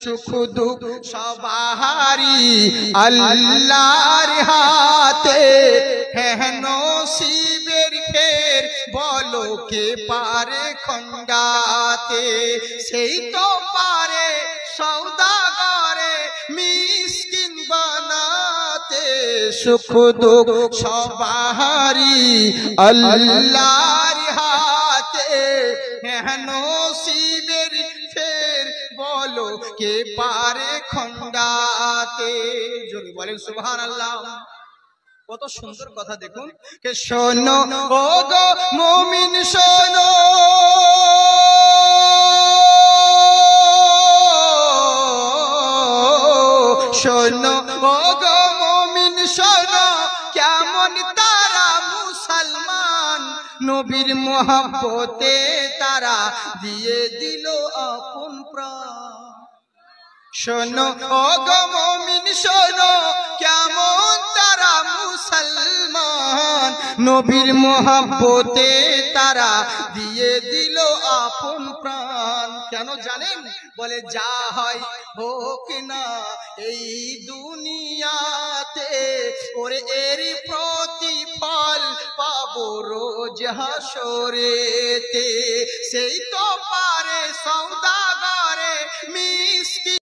সুখ দুঃখ সবারই আল্লাহর হাতে, হ্যাঁ নসিবের ফের বলো কে পারে খণ্ডাতে। সেই তো পারে সওদাগরে মিসকিন বানাতে, সুখ দুঃখ সবারই আল্লাহর হাতে, হ্যাঁ নসিবের ফের বলো কে পারে খণ্ডাতে। জোরে বলেন সুবহানাল্লাহ। কত সুন্দর কথা দেখুন। কে শোনো ও গো মুমিন শোনো, শোনো ও গো মুমিন শোনো, কেমন তারা মুসলমান, নবীর মোহাব্বতে তারা দিয়ে দিল আপন প্রাণ। শোনো ও গো মুমিন শোনো, কেমন তারা মুসলমান, নবীর মোহাব্বতে তারা দিয়ে দিল আপন প্রাণ। কেন জানেন? বলে যা হয় হোক না এই দুনিয়াতে, ওরে এর প্রতিফল পাবো রোজ হাসরেতে। সেই তো পারে সওদাগরে মিসকিন